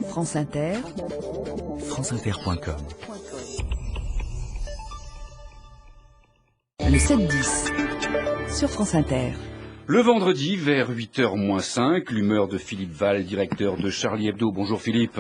France Inter, franceinter.com. le 7-10 sur France Inter. Le vendredi, vers 8h moins 5, l'humeur de Philippe Val, directeur de Charlie Hebdo. Bonjour Philippe.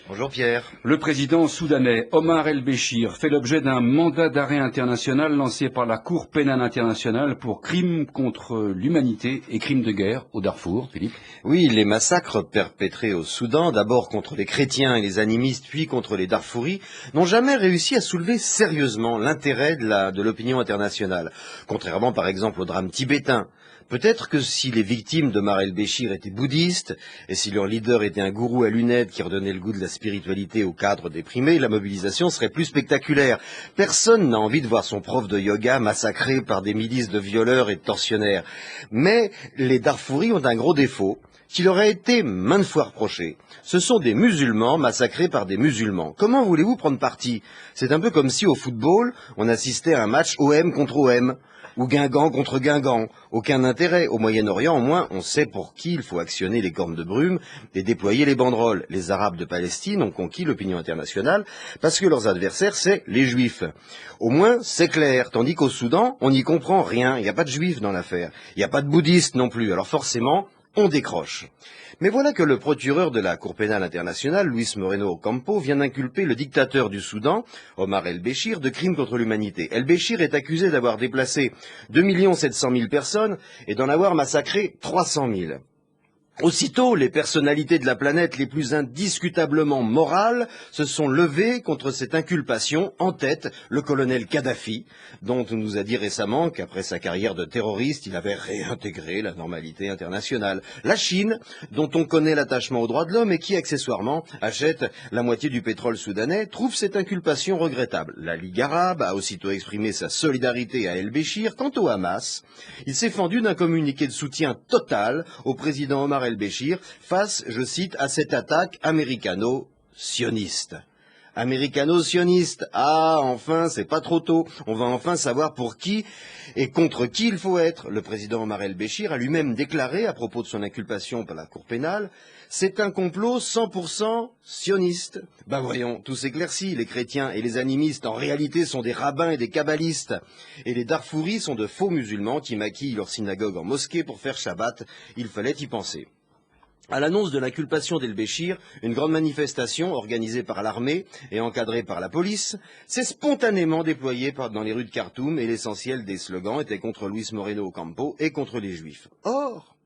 Bonjour Pierre. Le président soudanais Omar el-Béchir fait l'objet d'un mandat d'arrêt international lancé par la Cour pénale internationale pour crimes contre l'humanité et crimes de guerre au Darfour. Philippe. Oui, les massacres perpétrés au Soudan, d'abord contre les chrétiens et les animistes, puis contre les Darfouris, n'ont jamais réussi à soulever sérieusement l'intérêt de l'opinion internationale, contrairement par exemple au drame tibétain. Peut-être que si les victimes d'Omar el-Béchir étaient bouddhistes, et si leur leader était un gourou à lunettes qui redonnait le goût de la spiritualité aux cadres déprimés, la mobilisation serait plus spectaculaire. Personne n'a envie de voir son prof de yoga massacré par des milices de violeurs et de tortionnaires. Mais les Darfouris ont un gros défaut, qui leur a été maintes fois reproché. Ce sont des musulmans massacrés par des musulmans. Comment voulez-vous prendre parti? C'est un peu comme si au football, on assistait à un match OM contre OM. Ou Guingamp contre Guingamp. Aucun intérêt. Au Moyen-Orient, au moins, on sait pour qui il faut actionner les cornes de brume et déployer les banderoles. Les Arabes de Palestine ont conquis l'opinion internationale parce que leurs adversaires, c'est les Juifs. Au moins, c'est clair. Tandis qu'au Soudan, on n'y comprend rien. Il n'y a pas de Juifs dans l'affaire. Il n'y a pas de bouddhistes non plus. Alors forcément, on décroche. Mais voilà que le procureur de la Cour pénale internationale, Luis Moreno Ocampo, vient d'inculper le dictateur du Soudan, Omar el-Béchir, de crimes contre l'humanité. El-Béchir est accusé d'avoir déplacé 2 700 000 personnes et d'en avoir massacré 300 000. Aussitôt, les personnalités de la planète les plus indiscutablement morales se sont levées contre cette inculpation, en tête le colonel Kadhafi, dont on nous a dit récemment qu'après sa carrière de terroriste, il avait réintégré la normalité internationale. La Chine, dont on connaît l'attachement aux droits de l'homme et qui, accessoirement, achète la moitié du pétrole soudanais, trouve cette inculpation regrettable. La Ligue arabe a aussitôt exprimé sa solidarité à El-Béchir. Quant au Hamas, il s'est fendu d'un communiqué de soutien total au président Omar el-Béchir face, je cite, à cette attaque américano-sioniste. Américano-sioniste. Ah, enfin, c'est pas trop tôt. On va enfin savoir pour qui et contre qui il faut être. Le président Omar el-Béchir a lui-même déclaré, à propos de son inculpation par la Cour pénale, c'est un complot 100% sioniste. Ben voyons, tout s'éclaircit. Les chrétiens et les animistes, en réalité, sont des rabbins et des kabbalistes. Et les Darfouris sont de faux musulmans qui maquillent leur synagogue en mosquée pour faire Shabbat. Il fallait y penser. À l'annonce de l'inculpation d'el-Béchir, une grande manifestation organisée par l'armée et encadrée par la police s'est spontanément déployée dans les rues de Khartoum et l'essentiel des slogans était contre Luis Moreno Ocampo et contre les Juifs. Or,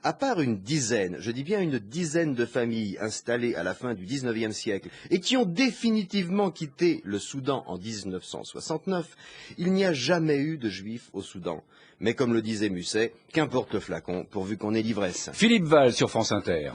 à part une dizaine, je dis bien une dizaine de familles installées à la fin du XIXe siècle et qui ont définitivement quitté le Soudan en 1969, il n'y a jamais eu de Juifs au Soudan. Mais comme le disait Musset, qu'importe le flacon, pourvu qu'on ait l'ivresse. Philippe Val sur France Inter.